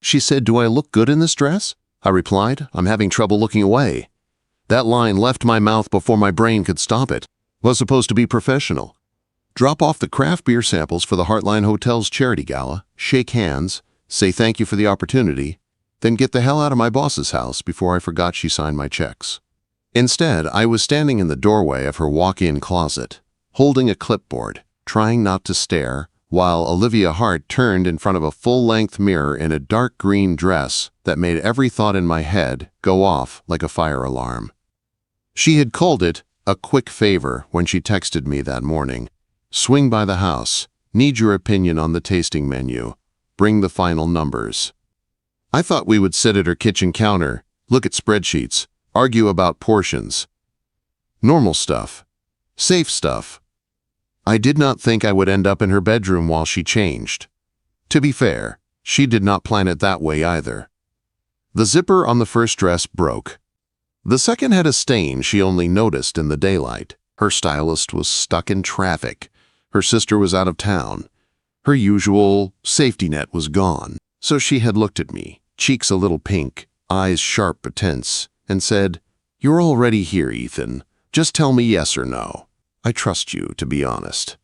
She said, "Do I look good in this dress?" I replied, "I'm having trouble looking away." That line left my mouth before my brain could stop it. Was supposed to be professional. Drop off the craft beer samples for the Heartline Hotel's charity gala, shake hands, say thank you for the opportunity, then get the hell out of my boss's house before I forgot she signed my checks. Instead, I was standing in the doorway of her walk-in closet, holding a clipboard, trying not to stare, while Olivia Hart turned in front of a full-length mirror in a dark green dress that made every thought in my head go off like a fire alarm. She had called it a quick favor when she texted me that morning. Swing by the house, need your opinion on the tasting menu, bring the final numbers. I thought we would sit at her kitchen counter, look at spreadsheets, argue about portions. Normal stuff. Safe stuff. I did not think I would end up in her bedroom while she changed. To be fair, she did not plan it that way either. The zipper on the first dress broke. The second had a stain she only noticed in the daylight. Her stylist was stuck in traffic. Her sister was out of town. Her usual safety net was gone. So she had looked at me, cheeks a little pink, eyes sharp but tense, and said, "You're already here, Ethan. Just tell me yes or no. I trust you, to be honest."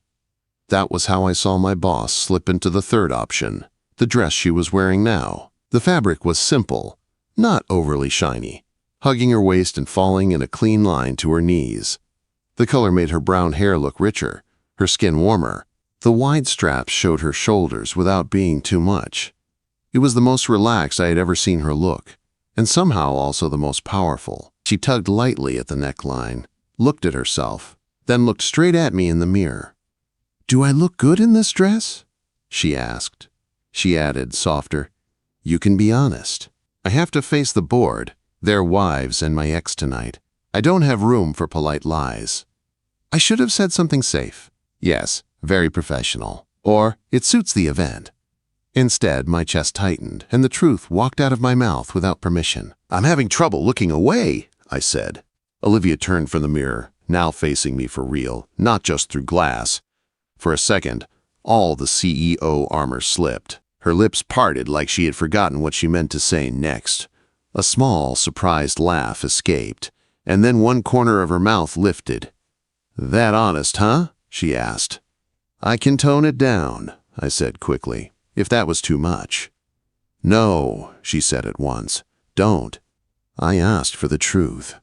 That was how I saw my boss slip into the third option, the dress she was wearing now. The fabric was simple, not overly shiny, hugging her waist and falling in a clean line to her knees. The color made her brown hair look richer, her skin warmer. The wide straps showed her shoulders without being too much. It was the most relaxed I had ever seen her look, and somehow also the most powerful. She tugged lightly at the neckline, looked at herself, then looked straight at me in the mirror. "Do I look good in this dress?" she asked. She added, softer, "You can be honest. I have to face the board, their wives, and my ex tonight. I don't have room for polite lies." I should have said something safe. Yes, very professional. Or, "It suits the event." Instead, my chest tightened, and the truth walked out of my mouth without permission. "I'm having trouble looking away," I said. Olivia turned from the mirror, now facing me for real, not just through glass. For a second, all the CEO armor slipped. Her lips parted like she had forgotten what she meant to say next. A small, surprised laugh escaped, and then one corner of her mouth lifted. "That honest, huh?" she asked. "I can tone it down," I said quickly, if that was too much. "No," she said at once. "Don't. I asked for the truth."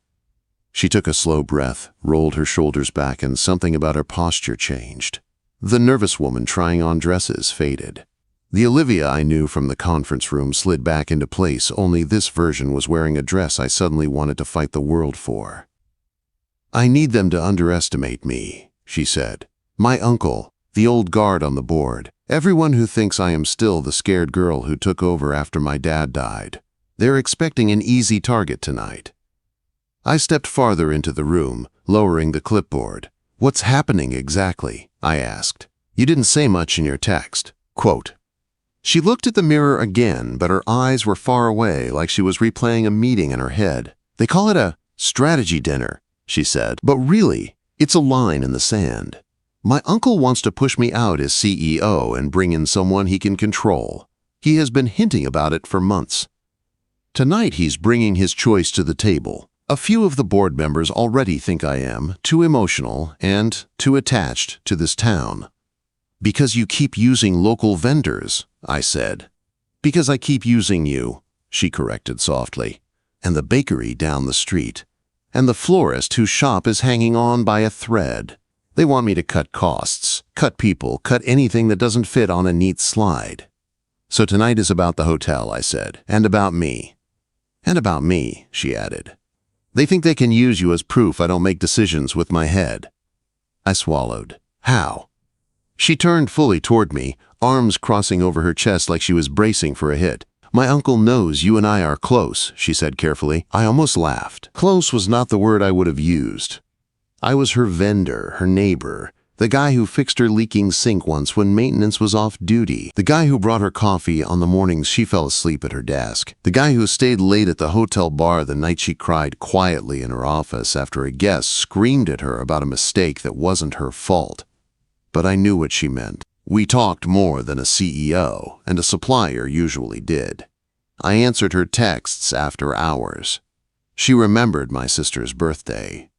She took a slow breath, rolled her shoulders back, and something about her posture changed. The nervous woman trying on dresses faded. The Olivia I knew from the conference room slid back into place, only this version was wearing a dress I suddenly wanted to fight the world for. "I need them to underestimate me," she said. "My uncle, the old guard on the board, everyone who thinks I am still the scared girl who took over after my dad died. They're expecting an easy target tonight." I stepped farther into the room, lowering the clipboard. "What's happening exactly?" I asked. "You didn't say much in your text." Quote. She looked at the mirror again, but her eyes were far away, like she was replaying a meeting in her head. "They call it a strategy dinner," she said, "but really, it's a line in the sand. My uncle wants to push me out as CEO and bring in someone he can control. He has been hinting about it for months. Tonight he's bringing his choice to the table. A few of the board members already think I am too emotional and too attached to this town." "Because you keep using local vendors," I said. "Because I keep using you," she corrected softly. "And the bakery down the street. And the florist whose shop is hanging on by a thread. They want me to cut costs, cut people, cut anything that doesn't fit on a neat slide. So tonight is about the hotel," I said, "and about me." "And about me," she added. "They think they can use you as proof I don't make decisions with my head." I swallowed. "How?" She turned fully toward me, arms crossing over her chest like she was bracing for a hit. "My uncle knows you and I are close," she said carefully. I almost laughed. Close was not the word I would have used. I was her vendor, her neighbor, the guy who fixed her leaking sink once when maintenance was off duty, the guy who brought her coffee on the mornings she fell asleep at her desk, the guy who stayed late at the hotel bar the night she cried quietly in her office after a guest screamed at her about a mistake that wasn't her fault. But I knew what she meant. We talked more than a CEO and a supplier usually did. I answered her texts after hours. She remembered my sister's birthday.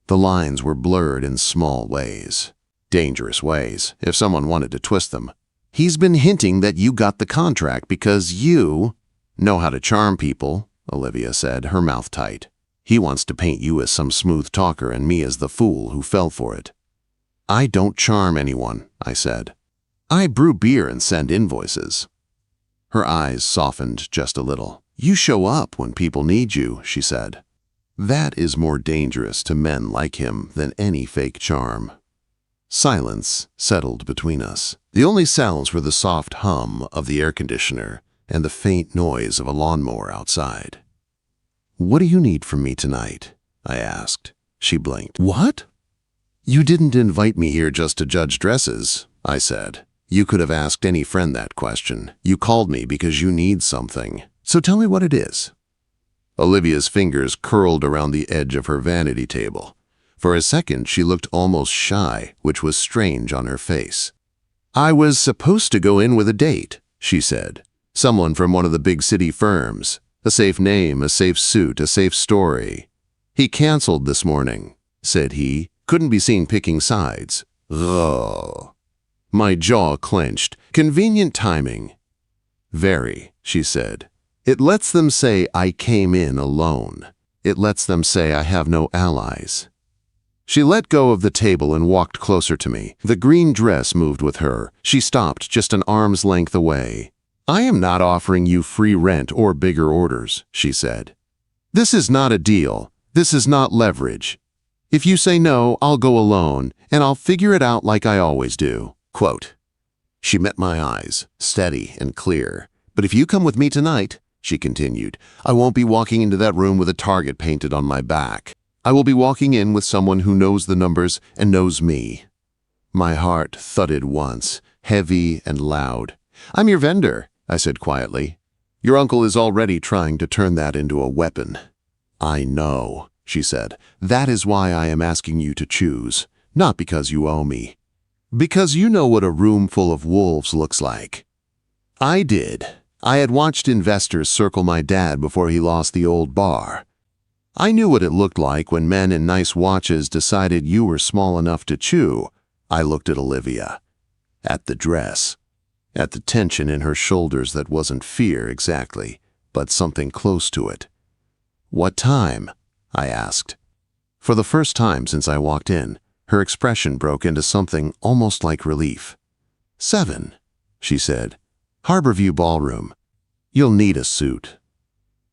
The lines were blurred in small ways. Dangerous ways, if someone wanted to twist them. He's been hinting that you got the contract because you know how to charm people, Olivia said, her mouth tight. He wants to paint you as some smooth talker and me as the fool who fell for it. I don't charm anyone, I said. I brew beer and send invoices. Her eyes softened just a little. You show up when people need you, she said. That is more dangerous to men like him than any fake charm. Silence settled between us. The only sounds were the soft hum of the air conditioner and the faint noise of a lawnmower outside. What do you need from me tonight? I asked. She blinked. What? You didn't invite me here just to judge dresses, I said. You could have asked any friend that question. You called me because you need something. So tell me what it is. Olivia's fingers curled around the edge of her vanity table. For a second, she looked almost shy, which was strange on her face. I was supposed to go in with a date, she said. Someone from one of the big city firms. A safe name, a safe suit, a safe story. He canceled this morning, said he. Couldn't be seen picking sides. Ugh. My jaw clenched. Convenient timing. Very, she said. It lets them say I came in alone. It lets them say I have no allies. She let go of the table and walked closer to me. The green dress moved with her. She stopped just an arm's length away. I am not offering you free rent or bigger orders, she said. This is not a deal. This is not leverage. If you say no, I'll go alone, and I'll figure it out like I always do. Quote. She met my eyes, steady and clear. But if you come with me tonight, she continued, I won't be walking into that room with a target painted on my back. I will be walking in with someone who knows the numbers and knows me. My heart thudded once, heavy and loud. I'm your vendor, I said quietly. Your uncle is already trying to turn that into a weapon. I know, she said. That is why I am asking you to choose, not because you owe me. Because you know what a room full of wolves looks like. I did. I had watched investors circle my dad before he lost the old bar. I knew what it looked like when men in nice watches decided you were small enough to chew. I looked at Olivia, at the dress, at the tension in her shoulders that wasn't fear exactly, but something close to it. What time? I asked. For the first time since I walked in, her expression broke into something almost like relief. 7, she said. Harborview Ballroom. You'll need a suit.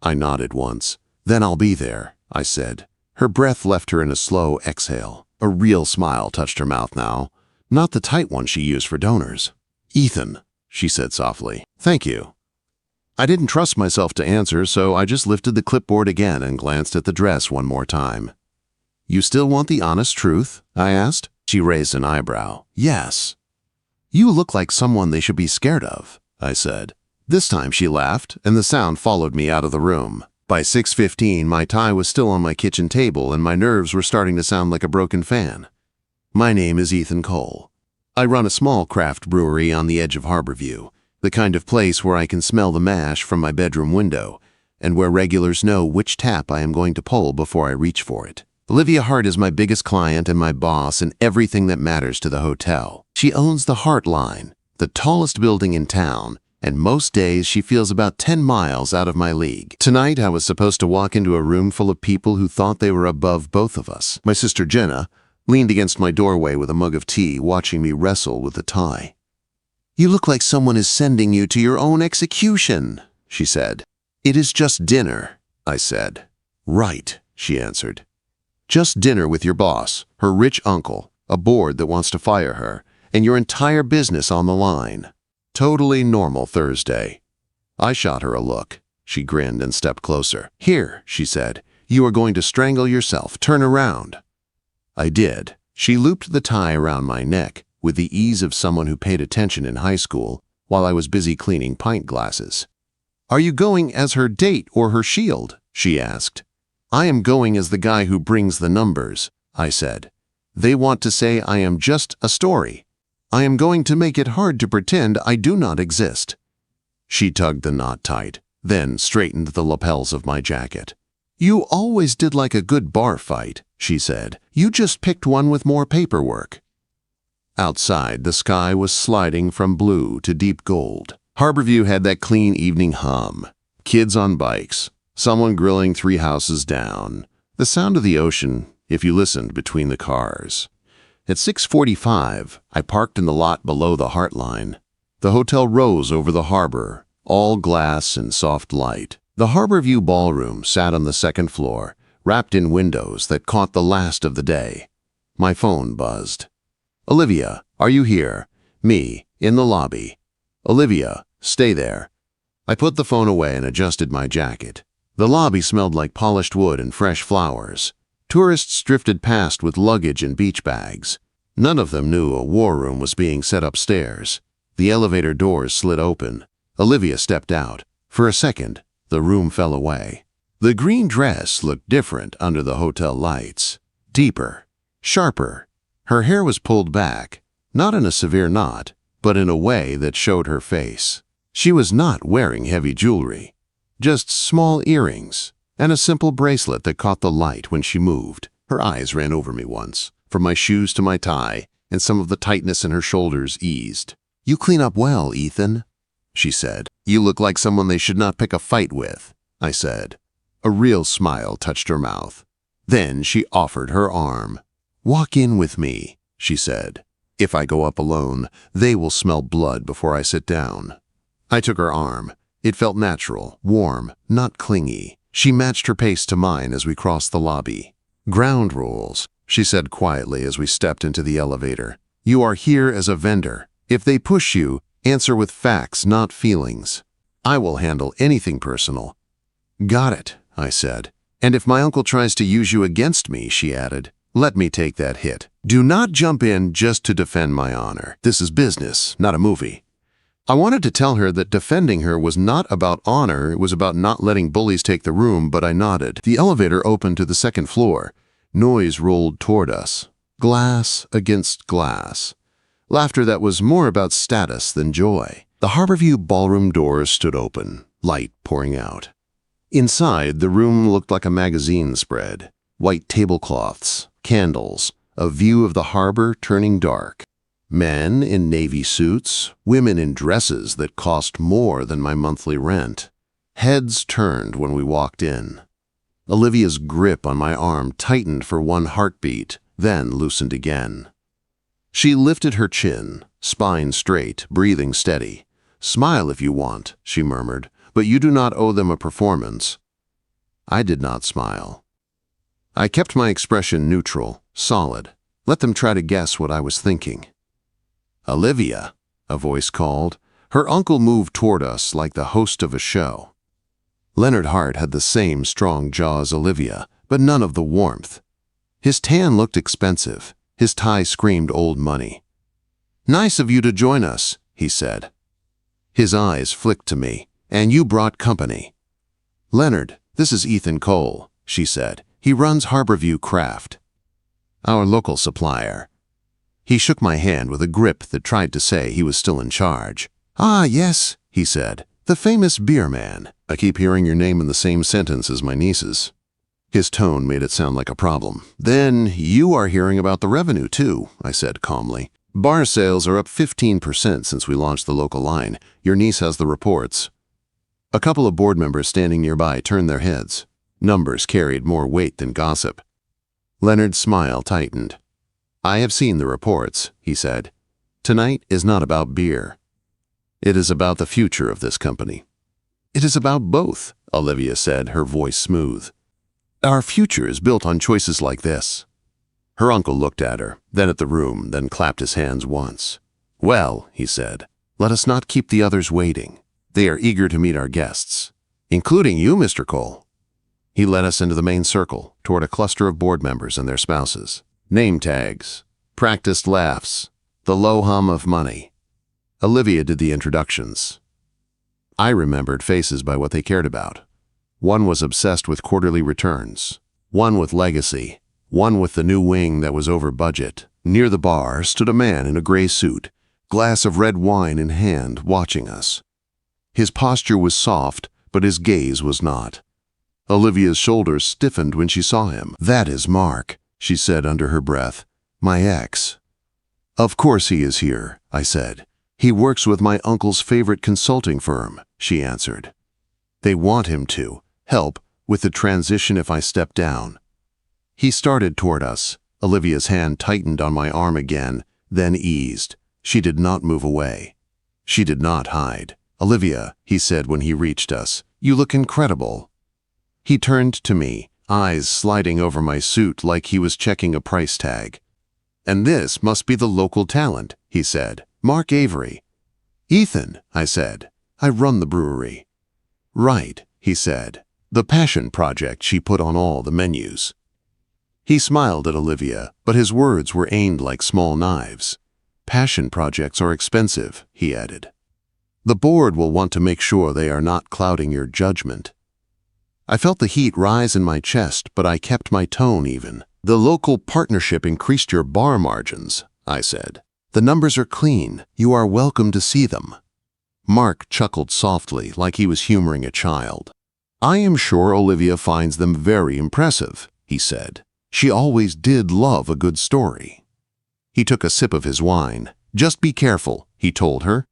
I nodded once. Then I'll be there, I said. Her breath left her in a slow exhale. A real smile touched her mouth now, not the tight one she used for donors. Ethan, she said softly. Thank you. I didn't trust myself to answer, so I just lifted the clipboard again and glanced at the dress one more time. You still want the honest truth? I asked. She raised an eyebrow. Yes. You look like someone they should be scared of, I said. This time she laughed, and the sound followed me out of the room. By 6:15, my tie was still on my kitchen table and my nerves were starting to sound like a broken fan. My name is Ethan Cole. I run a small craft brewery on the edge of Harborview, the kind of place where I can smell the mash from my bedroom window, and where regulars know which tap I am going to pull before I reach for it. Olivia Hart is my biggest client and my boss and everything that matters to the hotel. She owns the Hart Line, the tallest building in town, and most days she feels about 10 miles out of my league. Tonight I was supposed to walk into a room full of people who thought they were above both of us. My sister Jenna leaned against my doorway with a mug of tea, watching me wrestle with the tie. You look like someone is sending you to your own execution, she said. It is just dinner, I said. Right, she answered. Just dinner with your boss, her rich uncle, a board that wants to fire her, and your entire business on the line. Totally normal Thursday. I shot her a look. She grinned and stepped closer. Here, she said, you are going to strangle yourself. Turn around. I did. She looped the tie around my neck with the ease of someone who paid attention in high school while I was busy cleaning pint glasses. Are you going as her date or her shield? She asked. I am going as the guy who brings the numbers, I said. They want to say I am just a story. I am going to make it hard to pretend I do not exist. She tugged the knot tight. then straightened the lapels of my jacket. "You always did like a good bar fight," she said. "You just picked one with more paperwork." Outside, the sky was sliding from blue to deep gold. Harborview had that clean evening hum. Kids on bikes, someone grilling 3 houses down, the sound of the ocean if you listened between the cars. At 6:45, I parked in the lot below the Heartline. The hotel rose over the harbor, all glass and soft light. The Harborview ballroom sat on the 2nd floor, wrapped in windows that caught the last of the day. My phone buzzed. "Olivia, are you here?" "Me, in the lobby." "Olivia, stay there." I put the phone away and adjusted my jacket. The lobby smelled like polished wood and fresh flowers. Tourists drifted past with luggage and beach bags. None of them knew a war room was being set upstairs. The elevator doors slid open. Olivia stepped out. For a second, the room fell away. The green dress looked different under the hotel lights. Deeper, sharper. Her hair was pulled back, not in a severe knot, but in a way that showed her face. She was not wearing heavy jewelry, just small earrings and a simple bracelet that caught the light when she moved. Her eyes ran over me once, from my shoes to my tie, and some of the tightness in her shoulders eased. "You clean up well, Ethan," she said. "You look like someone they should not pick a fight with," I said. A real smile touched her mouth. Then she offered her arm. "Walk in with me," she said. "If I go up alone, they will smell blood before I sit down." I took her arm. It felt natural, warm, not clingy. She matched her pace to mine as we crossed the lobby. "Ground rules," she said quietly as we stepped into the elevator. "You are here as a vendor. If they push you, answer with facts, not feelings. I will handle anything personal." "Got it," I said. "And if my uncle tries to use you against me," she added, "let me take that hit. Do not jump in just to defend my honor. This is business, not a movie." I wanted to tell her that defending her was not about honor, it was about not letting bullies take the room, but I nodded. The elevator opened to the 2nd floor. Noise rolled toward us. Glass against glass. Laughter that was more about status than joy. The Harborview ballroom doors stood open, light pouring out. Inside, the room looked like a magazine spread. White tablecloths, candles, a view of the harbor turning dark. Men in navy suits, women in dresses that cost more than my monthly rent. Heads turned when we walked in. Olivia's grip on my arm tightened for one heartbeat, then loosened again. She lifted her chin, spine straight, breathing steady. "Smile if you want," she murmured, "but you do not owe them a performance." I did not smile. I kept my expression neutral, solid. Let them try to guess what I was thinking. "Olivia," a voice called. Her uncle moved toward us like the host of a show. Leonard Hart had the same strong jaw as Olivia, but none of the warmth. His tan looked expensive. His tie screamed old money. "Nice of you to join us," he said. His eyes flicked to me. "And you brought company." "Leonard, this is Ethan Cole," she said. "He runs Harborview Craft. Our local supplier." He shook my hand with a grip that tried to say he was still in charge. "Ah, yes," he said. "The famous beer man. I keep hearing your name in the same sentence as my niece's." His tone made it sound like a problem. "Then you are hearing about the revenue, too," I said calmly. "Bar sales are up 15% since we launched the local line. Your niece has the reports." A couple of board members standing nearby turned their heads. Numbers carried more weight than gossip. Leonard's smile tightened. "I have seen the reports," he said. "Tonight is not about beer. It is about the future of this company." "It is about both," Olivia said, her voice smooth. "Our future is built on choices like this." Her uncle looked at her, then at the room, then clapped his hands once. "Well," he said, "let us not keep the others waiting. They are eager to meet our guests, including you, Mr. Cole." He led us into the main circle, toward a cluster of board members and their spouses. Name tags, practiced laughs, the low hum of money. Olivia did the introductions. I remembered faces by what they cared about. One was obsessed with quarterly returns, one with legacy, one with the new wing that was over budget. Near the bar stood a man in a gray suit, glass of red wine in hand, watching us. His posture was soft, but his gaze was not. Olivia's shoulders stiffened when she saw him. "That is Mark," she said under her breath. "My ex." "Of course he is here," I said. "He works with my uncle's favorite consulting firm," she answered. "They want him to help with the transition if I step down." He started toward us. Olivia's hand tightened on my arm again, then eased. She did not move away. She did not hide. "Olivia," he said when he reached us, "you look incredible." He turned to me, eyes sliding over my suit like he was checking a price tag. "And this must be the local talent," he said. "Mark Avery." "Ethan," I said. "I run the brewery." "Right," he said. "The passion project she put on all the menus." He smiled at Olivia, but his words were aimed like small knives. "Passion projects are expensive," he added. "The board will want to make sure they are not clouding your judgment." I felt the heat rise in my chest, but I kept my tone even. "The local partnership increased your bar margins," I said. "The numbers are clean. You are welcome to see them." Mark chuckled softly, like he was humoring a child. "I am sure Olivia finds them very impressive," he said. "She always did love a good story." He took a sip of his wine. "Just be careful," he told her.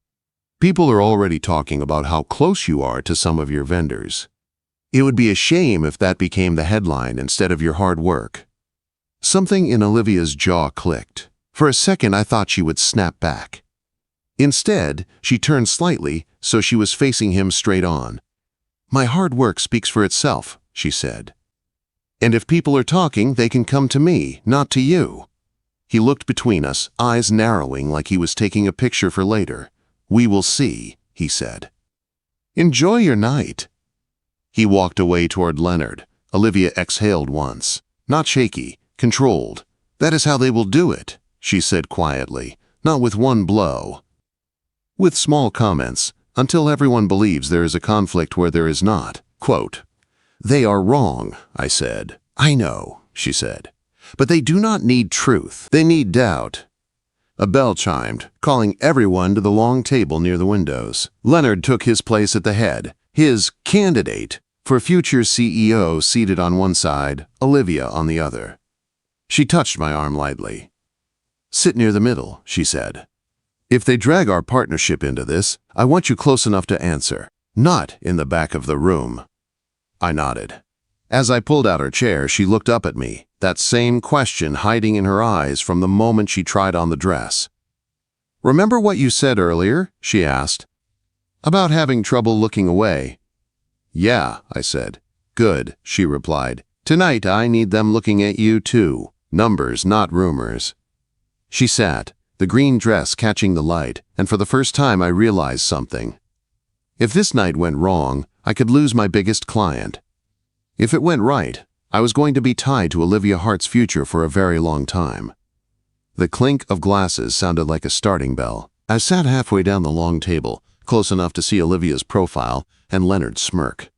"People are already talking about how close you are to some of your vendors. It would be a shame if that became the headline instead of your hard work." Something in Olivia's jaw clicked. For a second, I thought she would snap back. Instead, she turned slightly so she was facing him straight on. "My hard work speaks for itself," she said. "And if people are talking, they can come to me, not to you." He looked between us, eyes narrowing like he was taking a picture for later. "We will see," he said. "Enjoy your night." He walked away toward Leonard. Olivia exhaled once. Not shaky, controlled. "That is how they will do it," she said quietly. "Not with one blow. With small comments, until everyone believes there is a conflict where there is not." Quote, "They are wrong," I said. "I know," she said. "But they do not need truth. They need doubt." A bell chimed, calling everyone to the long table near the windows. Leonard took his place at the head, his candidate for future CEO seated on one side, Olivia on the other. She touched my arm lightly. "Sit near the middle," she said. "If they drag our partnership into this, I want you close enough to answer, not in the back of the room." I nodded. As I pulled out her chair, she looked up at me, that same question hiding in her eyes from the moment she tried on the dress. "Remember what you said earlier?" she asked. "About having trouble looking away." "Yeah," I said. "Good," she replied. "Tonight I need them looking at you too. Numbers, not rumors." She sat, the green dress catching the light, and for the first time I realized something. If this night went wrong, I could lose my biggest client. If it went right, I was going to be tied to Olivia Hart's future for a very long time. The clink of glasses sounded like a starting bell. I sat halfway down the long table, close enough to see Olivia's profile and Leonard's smirk.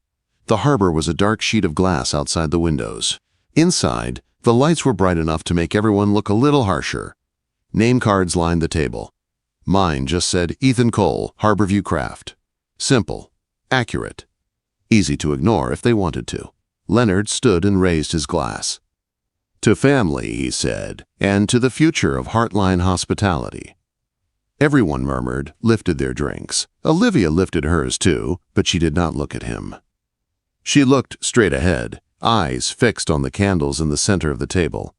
The harbor was a dark sheet of glass outside the windows. Inside, the lights were bright enough to make everyone look a little harsher. Name cards lined the table. Mine just said Ethan Cole, Harborview Craft. Simple, accurate, easy to ignore if they wanted to. Leonard stood and raised his glass. "To family," he said, "and to the future of Heartline hospitality." Everyone murmured, lifted their drinks. Olivia lifted hers too, but she did not look at him. She looked straight ahead, eyes fixed on the candles in the center of the table.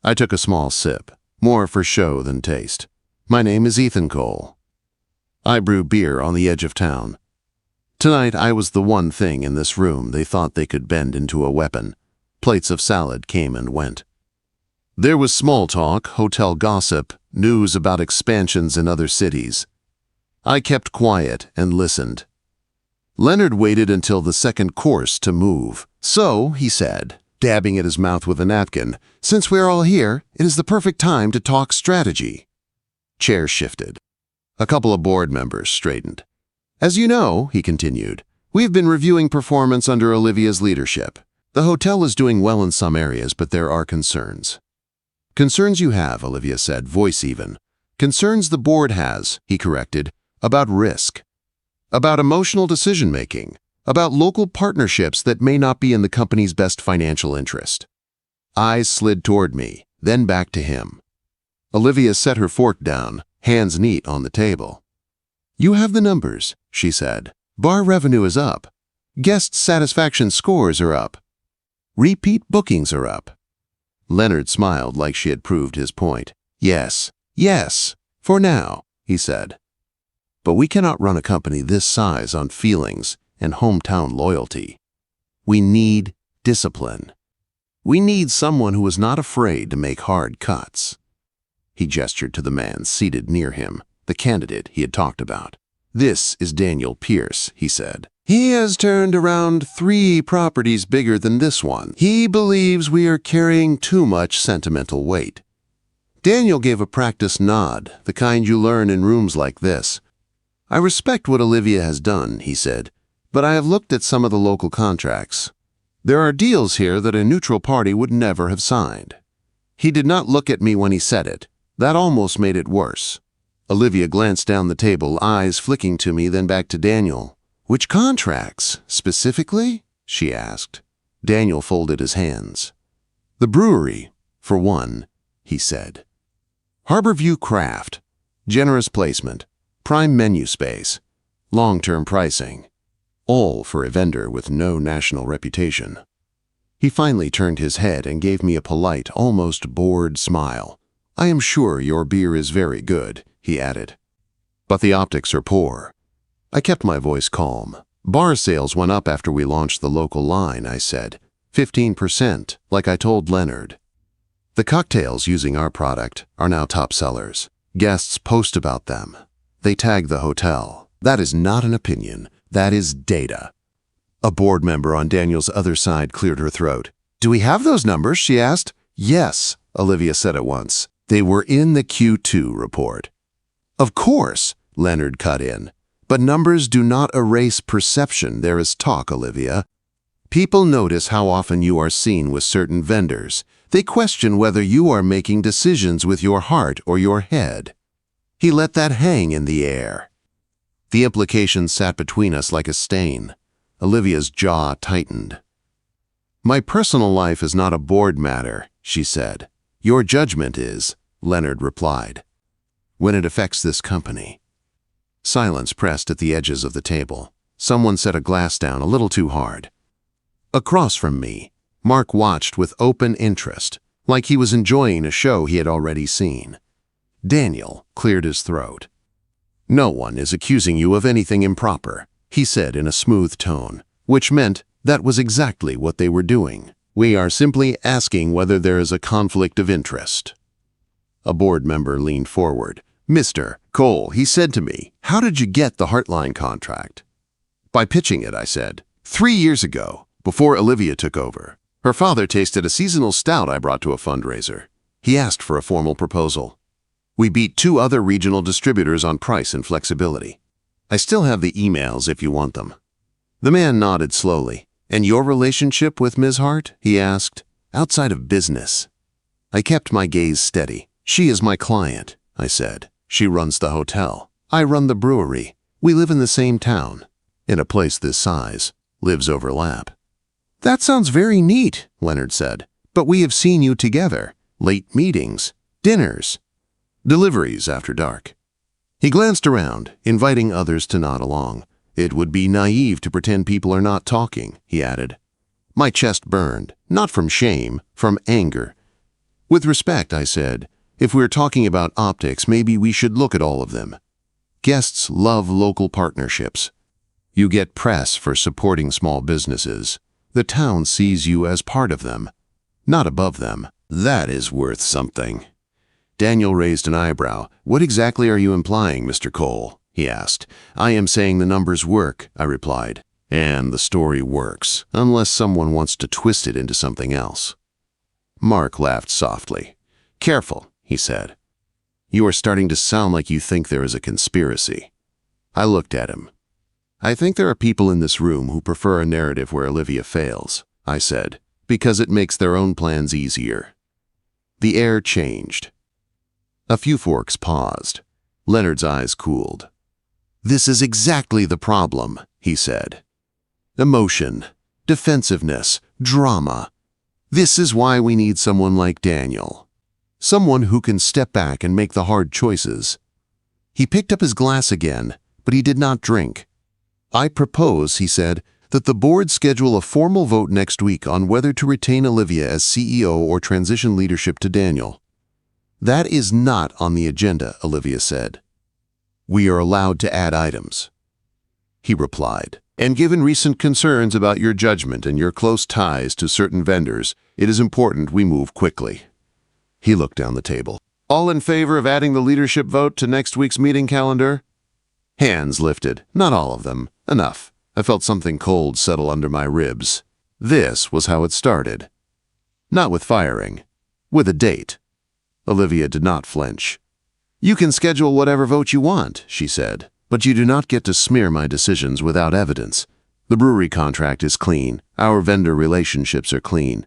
I took a small sip, more for show than taste. "My name is Ethan Cole. I brew beer on the edge of town." Tonight I was the one thing in this room they thought they could bend into a weapon. Plates of salad came and went. There was small talk, hotel gossip, news about expansions in other cities. I kept quiet and listened. Leonard waited until the second course to move. "So," he said, dabbing at his mouth with a napkin, "since we're all here, it is the perfect time to talk strategy." Chairs shifted. A couple of board members straightened. "As you know," he continued, "we've been reviewing performance under Olivia's leadership. The hotel is doing well in some areas, but there are concerns." "Concerns you have," Olivia said, voice even. "Concerns the board has," he corrected, "about risk. About emotional decision-making. about local partnerships that may not be in the company's best financial interest. Eyes slid toward me, then back to him. Olivia set her fork down, hands neat on the table. "You have the numbers," she said. "Bar revenue is up. Guest satisfaction scores are up. Repeat bookings are up." Leonard smiled like she had proved his point. "Yes, yes, for now," he said. "But we cannot run a company this size on feelings and hometown loyalty. We need discipline. We need someone who is not afraid to make hard cuts." He gestured to the man seated near him, the candidate he had talked about. "This is Daniel Pierce," he said. "He has turned around 3 properties bigger than this one. He believes we are carrying too much sentimental weight." Daniel gave a practiced nod, the kind you learn in rooms like this. "I respect what Olivia has done," he said, "but I have looked at some of the local contracts. There are deals here that a neutral party would never have signed." He did not look at me when he said it. That almost made it worse. Olivia glanced down the table, eyes flicking to me, then back to Daniel. "Which contracts, specifically?" she asked. Daniel folded his hands. "The brewery, for one," he said. "Harborview Craft, generous placement, prime menu space, long-term pricing, all for a vendor with no national reputation." He finally turned his head and gave me a polite, almost bored smile. "I am sure your beer is very good," he added. "But the optics are poor." I kept my voice calm. "Bar sales went up after we launched the local line," I said. 15%, like I told Leonard. "The cocktails using our product are now top sellers. Guests post about them. They tag the hotel. That is not an opinion. That is data." A board member on Daniel's other side cleared her throat. "Do we have those numbers?" she asked. "Yes," Olivia said at once. "They were in the Q2 report." "Of course," Leonard cut in. "But numbers do not erase perception. There is talk, Olivia. People notice how often you are seen with certain vendors. They question whether you are making decisions with your heart or your head." He let that hang in the air. The implication sat between us like a stain. Olivia's jaw tightened. "My personal life is not a board matter," she said. "Your judgment is," Leonard replied. "When it affects this company." Silence pressed at the edges of the table. Someone set a glass down a little too hard. Across from me, Mark watched with open interest, like he was enjoying a show he had already seen. Daniel cleared his throat. "No one is accusing you of anything improper," he said in a smooth tone, which meant that was exactly what they were doing. "We are simply asking whether there is a conflict of interest." A board member leaned forward. "Mr. Cole," he said to me, "how did you get the Heartline contract?" "By pitching it," I said. 3 years ago, before Olivia took over. Her father tasted a seasonal stout I brought to a fundraiser. He asked for a formal proposal. We beat 2 other regional distributors on price and flexibility. I still have the emails if you want them." The man nodded slowly. "And your relationship with Ms. Hart?" he asked. "Outside of business." I kept my gaze steady. "She is my client," I said. "She runs the hotel. I run the brewery. We live in the same town. In a place this size, lives overlap." "That sounds very neat," Leonard said. "But we have seen you together. Late meetings, dinners, deliveries after dark." He glanced around, inviting others to nod along. "It would be naive to pretend people are not talking," he added. My chest burned, not from shame, from anger. "With respect," I said, "if we're talking about optics, maybe we should look at all of them. Guests love local partnerships. You get press for supporting small businesses. The town sees you as part of them, not above them. That is worth something." Daniel raised an eyebrow. "What exactly are you implying, Mr. Cole?" he asked. "I am saying the numbers work," I replied. "And the story works, unless someone wants to twist it into something else." Mark laughed softly. "Careful," he said. "You are starting to sound like you think there is a conspiracy." I looked at him. "I think there are people in this room who prefer a narrative where Olivia fails," I said, "because it makes their own plans easier." The air changed. A few forks paused. Leonard's eyes cooled. "This is exactly the problem," he said. Emotion, defensiveness, drama. This is why we need someone like Daniel. Someone who can step back and make the hard choices. He picked up his glass again, but he did not drink. I propose, he said, that the board schedule a formal vote next week on whether to retain Olivia as CEO or transition leadership to Daniel. That is not on the agenda, Olivia said. We are allowed to add items. He replied, and given recent concerns about your judgment and your close ties to certain vendors, it is important we move quickly. He looked down the table. All in favor of adding the leadership vote to next week's meeting calendar? Hands lifted, not all of them. Enough. I felt something cold settle under my ribs. This was how it started. Not with firing, with a date. Olivia did not flinch. You can schedule whatever vote you want, she said, but you do not get to smear my decisions without evidence. The brewery contract is clean. Our vendor relationships are clean.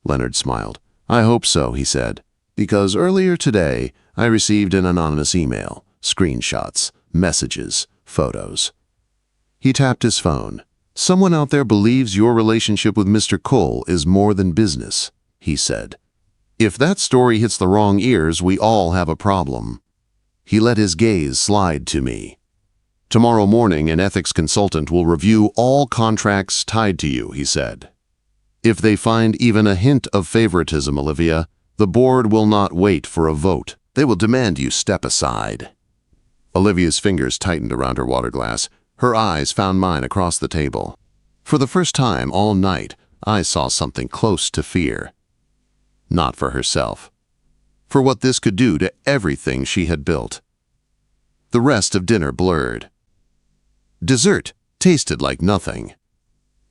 Leonard smiled. I hope so, he said, because earlier today I received an anonymous email, screenshots, messages, photos. He tapped his phone. Someone out there believes your relationship with Mr. Cole is more than business, he said. If that story hits the wrong ears, we all have a problem. He let his gaze slide to me. Tomorrow morning, an ethics consultant will review all contracts tied to you, he said. If they find even a hint of favoritism, Olivia, the board will not wait for a vote. They will demand you step aside. Olivia's fingers tightened around her water glass. Her eyes found mine across the table. For the first time all night, I saw something close to fear. Not for herself. For what this could do to everything she had built. The rest of dinner blurred. Dessert tasted like nothing.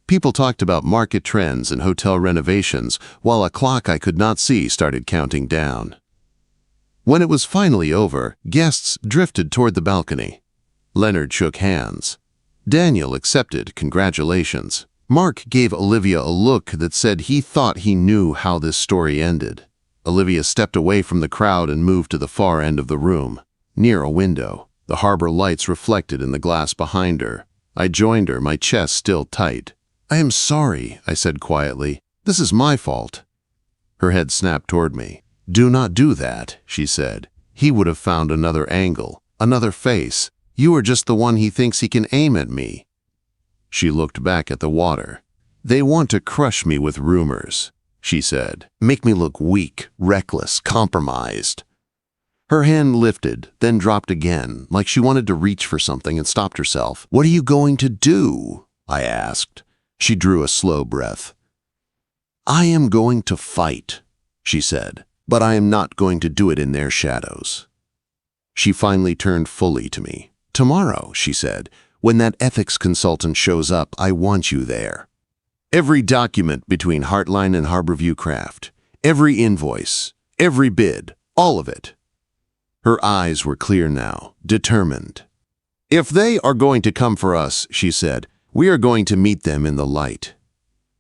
People talked about market trends and hotel renovations, while a clock I could not see started counting down. When it was finally over, guests drifted toward the balcony. Leonard shook hands. Daniel accepted congratulations. Mark gave Olivia a look that said he thought he knew how this story ended. Olivia stepped away from the crowd and moved to the far end of the room, near a window. The harbor lights reflected in the glass behind her. I joined her, my chest still tight. I am sorry, I said quietly. This is my fault. Her head snapped toward me. Do not do that, she said. He would have found another angle, another face. You are just the one he thinks he can aim at me. She looked back at the water. They want to crush me with rumors, she said. Make me look weak, reckless, compromised. Her hand lifted, then dropped again, like she wanted to reach for something and stopped herself. What are you going to do? I asked. She drew a slow breath. I am going to fight, she said, but I am not going to do it in their shadows. She finally turned fully to me. Tomorrow, she said, when that ethics consultant shows up, I want you there. Every document between Heartline and Harborview Craft, every invoice, every bid, all of it. Her eyes were clear now, determined. If they are going to come for us, she said, we are going to meet them in the light.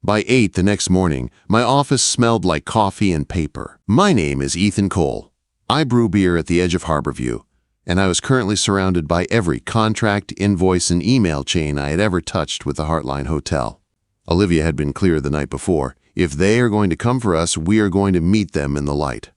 By 8 the next morning, my office smelled like coffee and paper. My name is Ethan Cole. I brew beer at the edge of Harborview, and I was currently surrounded by every contract, invoice, and email chain I had ever touched with the Heartline Hotel. Olivia had been clear the night before. If they are going to come for us, we are going to meet them in the light.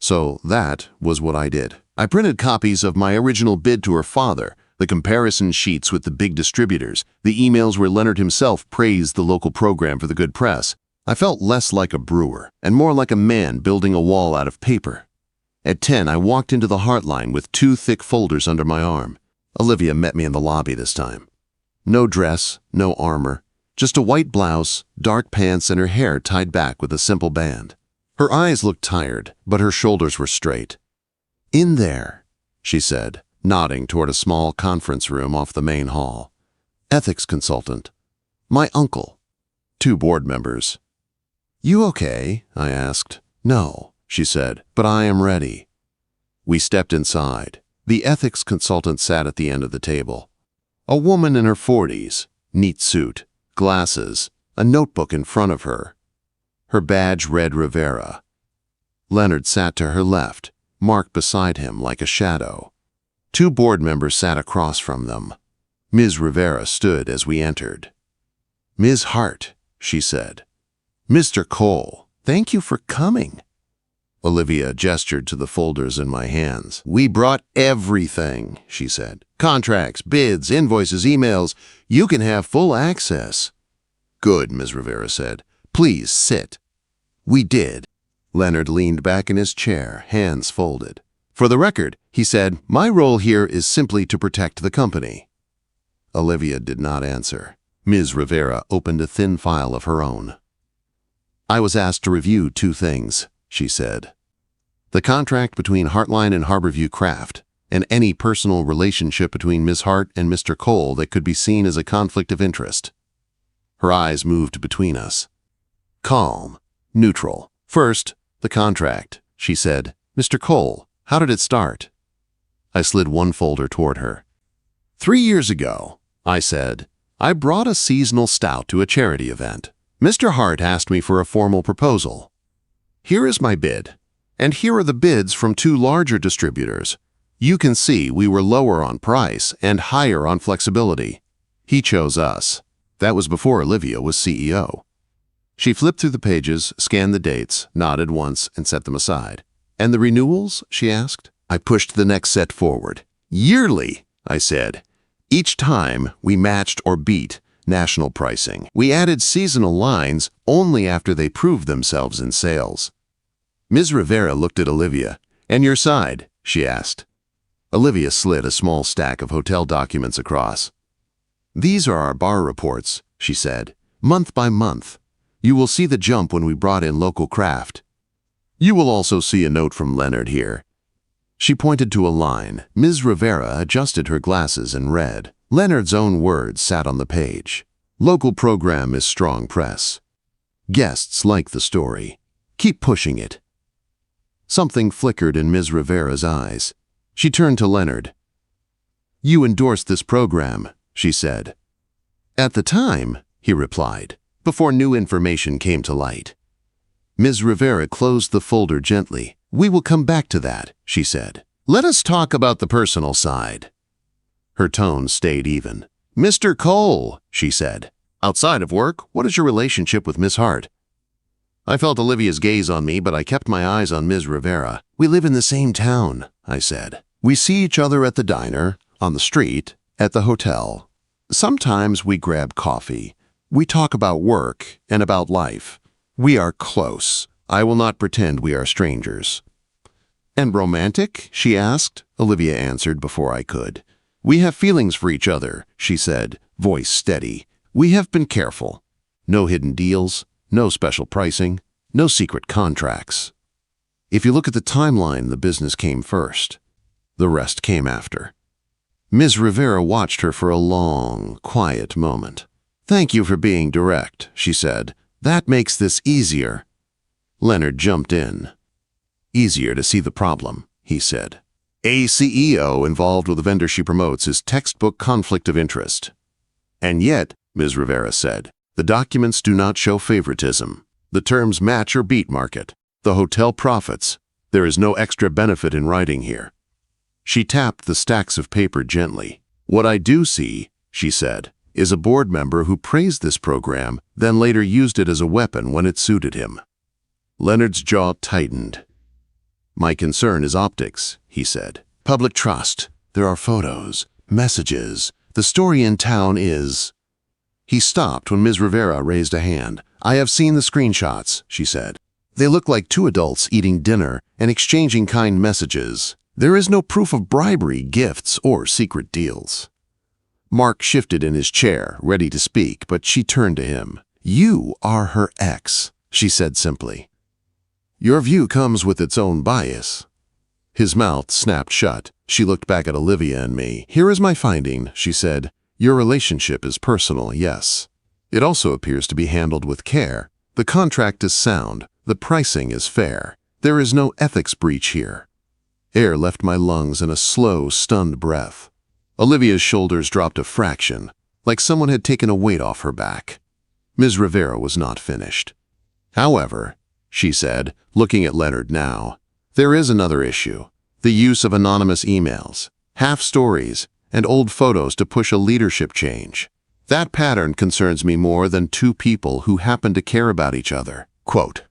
So that was what I did. I printed copies of my original bid to her father, the comparison sheets with the big distributors, the emails where Leonard himself praised the local program for the good press. I felt less like a brewer and more like a man building a wall out of paper. At 10, I walked into the Heartline with 2 thick folders under my arm. Olivia met me in the lobby this time. No dress, no armor, just a white blouse, dark pants, and her hair tied back with a simple band. Her eyes looked tired, but her shoulders were straight. In there, she said, nodding toward a small conference room off the main hall. Ethics consultant. My uncle. 2 board members. You okay? I asked. No, she said, but I am ready. We stepped inside. The ethics consultant sat at the end of the table. A woman in her 40s, neat suit, glasses, a notebook in front of her. Her badge read Rivera. Leonard sat to her left, Mark beside him like a shadow. 2 board members sat across from them. Ms. Rivera stood as we entered. "Ms. Hart," she said. "Mr. Cole, thank you for coming." Olivia gestured to the folders in my hands. "We brought everything," she said. "Contracts, bids, invoices, emails. You can have full access." "Good," Ms. Rivera said. "Please sit." We did. Leonard leaned back in his chair, hands folded. "For the record," he said, "my role here is simply to protect the company." Olivia did not answer. Ms. Rivera opened a thin file of her own. "I was asked to review 2 things," she said. "The contract between Heartline and Harborview Craft, and any personal relationship between Ms. Hart and Mr. Cole that could be seen as a conflict of interest." Her eyes moved between us. Calm, neutral. "First, the contract," she said. "Mr. Cole, how did it start?" I slid one folder toward her. 3 years ago, I said, I brought a seasonal stout to a charity event. Mr. Hart asked me for a formal proposal. Here is my bid, and here are the bids from 2 larger distributors. You can see we were lower on price and higher on flexibility. He chose us. That was before Olivia was CEO. She flipped through the pages, scanned the dates, nodded once, and set them aside. "And the renewals?" she asked. I pushed the next set forward. "Yearly," I said. "Each time we matched or beat national pricing. We added seasonal lines only after they proved themselves in sales." Ms. Rivera looked at Olivia. "And your side?" she asked. Olivia slid a small stack of hotel documents across. "These are our bar reports," she said, "month by month. You will see the jump when we brought in local craft. You will also see a note from Leonard here." She pointed to a line. Ms. Rivera adjusted her glasses and read. Leonard's own words sat on the page. "Local program is strong press. Guests like the story. Keep pushing it." Something flickered in Ms. Rivera's eyes. She turned to Leonard. "You endorsed this program," she said. "At the time," he replied, "before new information came to light." Ms. Rivera closed the folder gently. "We will come back to that," she said. "Let us talk about the personal side." Her tone stayed even. "Mr. Cole," she said, "outside of work, what is your relationship with Miss Hart?" I felt Olivia's gaze on me, but I kept my eyes on Ms. Rivera. "We live in the same town," I said. "We see each other at the diner, on the street, at the hotel. Sometimes we grab coffee. We talk about work and about life. We are close. I will not pretend we are strangers." "And romantic?" she asked. Olivia answered before I could. "We have feelings for each other," she said, voice steady. "We have been careful. No hidden deals, no special pricing, no secret contracts. If you look at the timeline, the business came first. The rest came after." Ms. Rivera watched her for a long, quiet moment. "Thank you for being direct," she said. "That makes this easier." Leonard jumped in. "Easier to see the problem," he said. "A CEO involved with a vendor she promotes is textbook conflict of interest." "And yet," Ms. Rivera said, "the documents do not show favoritism. The terms match or beat market. The hotel profits. There is no extra benefit in writing here." She tapped the stacks of paper gently. "What I do see," she said, "is a board member who praised this program, then later used it as a weapon when it suited him." Leonard's jaw tightened. "My concern is optics," he said. "Public trust. There are photos, messages. The story in town is—" He stopped when Ms. Rivera raised a hand. "I have seen the screenshots," she said. "They look like 2 adults eating dinner and exchanging kind messages. There is no proof of bribery, gifts, or secret deals." Mark shifted in his chair, ready to speak, but she turned to him. "You are her ex," she said simply. "Your view comes with its own bias." His mouth snapped shut. She looked back at Olivia and me. "Here is my finding," she said. "Your relationship is personal, yes. It also appears to be handled with care. The contract is sound. The pricing is fair. There is no ethics breach here." Air left my lungs in a slow, stunned breath. Olivia's shoulders dropped a fraction, like someone had taken a weight off her back. Ms. Rivera was not finished. "However," she said, looking at Leonard now, "there is another issue. The use of anonymous emails, half stories, and old photos to push a leadership change. That pattern concerns me more than two people who happen to care about each other." Quote.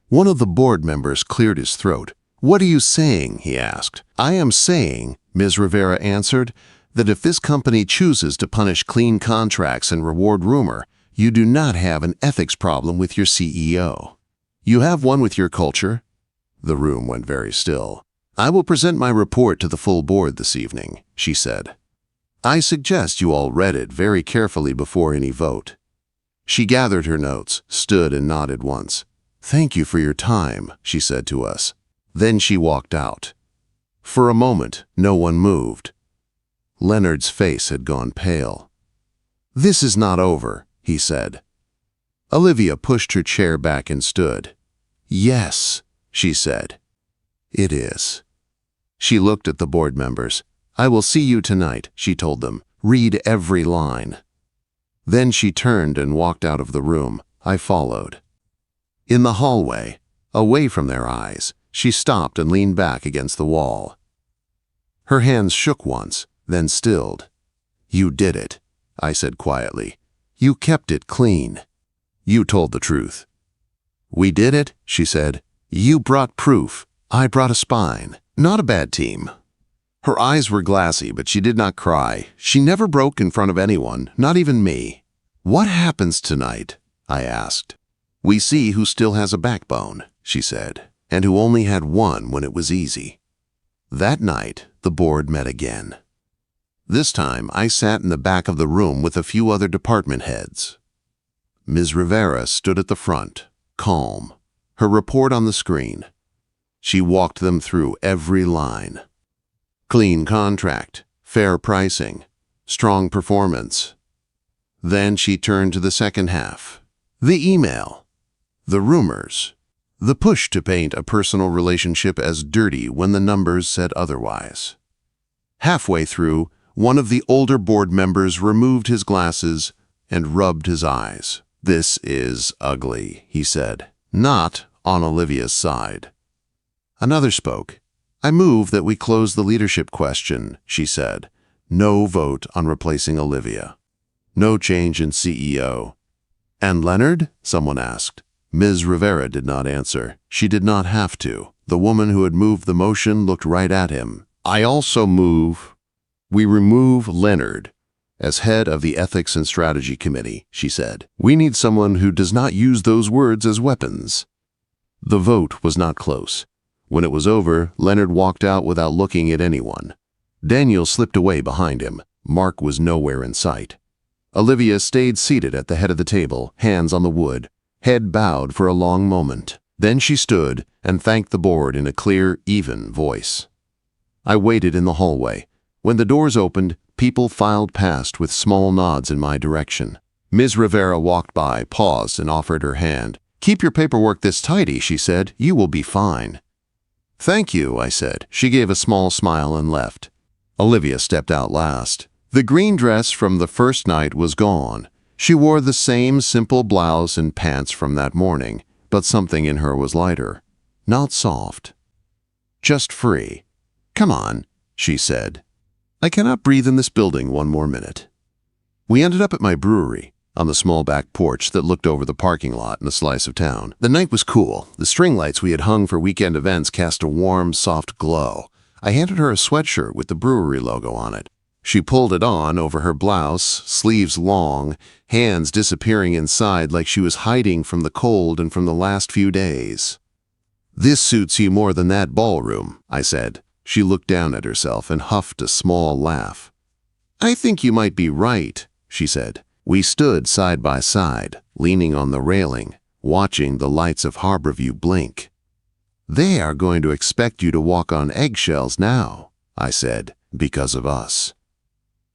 One of the board members cleared his throat. "What are you saying?" he asked. "I am saying," Ms. Rivera answered, "that if this company chooses to punish clean contracts and reward rumor, you do not have an ethics problem with your CEO. You have one with your culture." The room went very still. "I will present my report to the full board this evening," she said. "I suggest you all read it very carefully before any vote." She gathered her notes, stood and nodded once. "Thank you for your time," she said to us. Then she walked out. For a moment, no one moved. Leonard's face had gone pale. "This is not over," he said. Olivia pushed her chair back and stood. "Yes," she said. "It is." She looked at the board members. "I will see you tonight," she told them. "Read every line." Then she turned and walked out of the room. I followed. In the hallway, away from their eyes, she stopped and leaned back against the wall. Her hands shook once, then stilled. "You did it," I said quietly. "You kept it clean. You told the truth." "We did it," she said. "You brought proof. I brought a spine. Not a bad team." Her eyes were glassy, but she did not cry. She never broke in front of anyone, not even me. "What happens tonight?" I asked. "We see who still has a backbone," she said, "and who only had one when it was easy." That night, the board met again. This time, I sat in the back of the room with a few other department heads. Ms. Rivera stood at the front, calm, her report on the screen. She walked them through every line. Clean contract, fair pricing, strong performance. Then she turned to the second half. The email, the rumors, the push to paint a personal relationship as dirty when the numbers said otherwise. Halfway through, one of the older board members removed his glasses and rubbed his eyes. "This is ugly," he said, not on Olivia's side. Another spoke. "I move that we close the leadership question," she said. "No vote on replacing Olivia. No change in CEO." "And Leonard?" someone asked. Ms. Rivera did not answer. She did not have to. The woman who had moved the motion looked right at him. "I also move we remove Leonard as head of the Ethics and Strategy Committee," she said. "We need someone who does not use those words as weapons." The vote was not close. When it was over, Leonard walked out without looking at anyone. Daniel slipped away behind him. Mark was nowhere in sight. Olivia stayed seated at the head of the table, hands on the wood, head bowed for a long moment. Then she stood and thanked the board in a clear, even voice. I waited in the hallway. When the doors opened, people filed past with small nods in my direction. Ms. Rivera walked by, paused, and offered her hand. "Keep your paperwork this tidy," she said. "You will be fine." "Thank you," I said. She gave a small smile and left. Olivia stepped out last. The green dress from the first night was gone. She wore the same simple blouse and pants from that morning, but something in her was lighter. Not soft. Just free. "Come on," she said. "I cannot breathe in this building one more minute." We ended up at my brewery, on the small back porch that looked over the parking lot and a slice of town. The night was cool. The string lights we had hung for weekend events cast a warm, soft glow. I handed her a sweatshirt with the brewery logo on it. She pulled it on over her blouse, sleeves long, hands disappearing inside like she was hiding from the cold and from the last few days. "This suits you more than that ballroom," I said. She looked down at herself and huffed a small laugh. "I think you might be right," she said. We stood side by side, leaning on the railing, watching the lights of Harborview blink. "They are going to expect you to walk on eggshells now," I said, "because of us."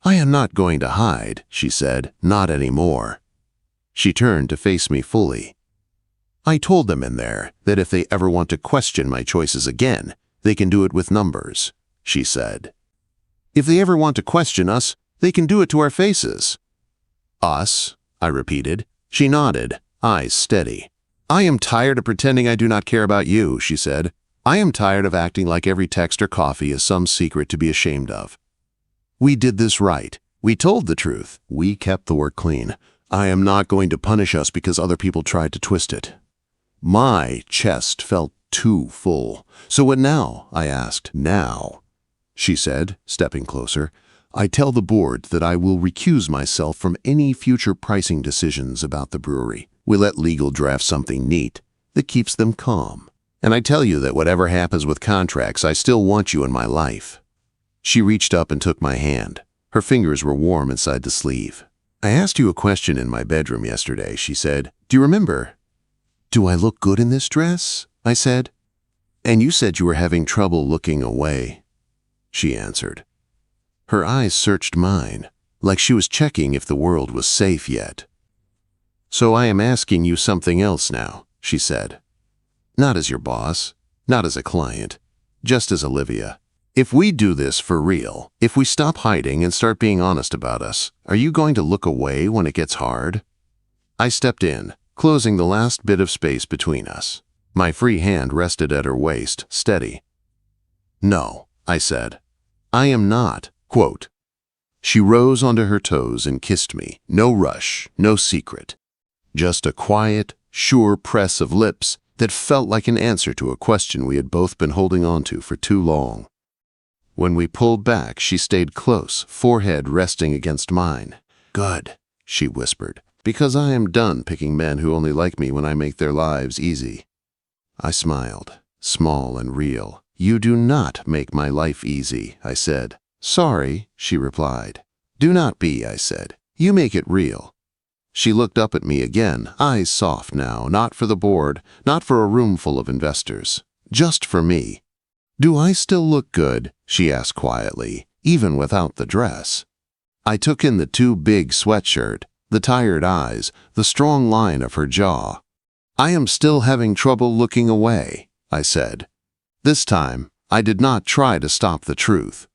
"I am not going to hide," she said, "not anymore." She turned to face me fully. "I told them in there that if they ever want to question my choices again, they can do it with numbers," she said. "If they ever want to question us, they can do it to our faces." "Us?" I repeated. She nodded, eyes steady. "I am tired of pretending I do not care about you," she said. "I am tired of acting like every text or coffee is some secret to be ashamed of. We did this right. We told the truth. We kept the work clean. I am not going to punish us because other people tried to twist it. My chest felt too full. So what now? I asked. Now, she said, stepping closer, I tell the board that I will recuse myself from any future pricing decisions about the brewery. We let legal draft something neat that keeps them calm. And I tell you that whatever happens with contracts, I still want you in my life. She reached up and took my hand. Her fingers were warm inside the sleeve. I asked you a question in my bedroom yesterday, she said. Do you remember? Do I look good in this dress? I said. And you said you were having trouble looking away, she answered. Her eyes searched mine, like she was checking if the world was safe yet. So I am asking you something else now, she said. Not as your boss, not as a client, just as Olivia. If we do this for real, if we stop hiding and start being honest about us, are you going to look away when it gets hard? I stepped in, closing the last bit of space between us. My free hand rested at her waist, steady. No, I said. I am not. Quote. She rose onto her toes and kissed me. No rush, no secret. Just a quiet, sure press of lips that felt like an answer to a question we had both been holding on to for too long. When we pulled back, she stayed close, forehead resting against mine. Good, she whispered, because I am done picking men who only like me when I make their lives easy. I smiled, small and real. You do not make my life easy, I said. Sorry, she replied. Do not be, I said. You make it real. She looked up at me again, eyes soft now, not for the board, not for a room full of investors, just for me. Do I still look good? She asked quietly, even without the dress. I took in the too big sweatshirt, the tired eyes, the strong line of her jaw. I am still having trouble looking away, I said. This time, I did not try to stop the truth.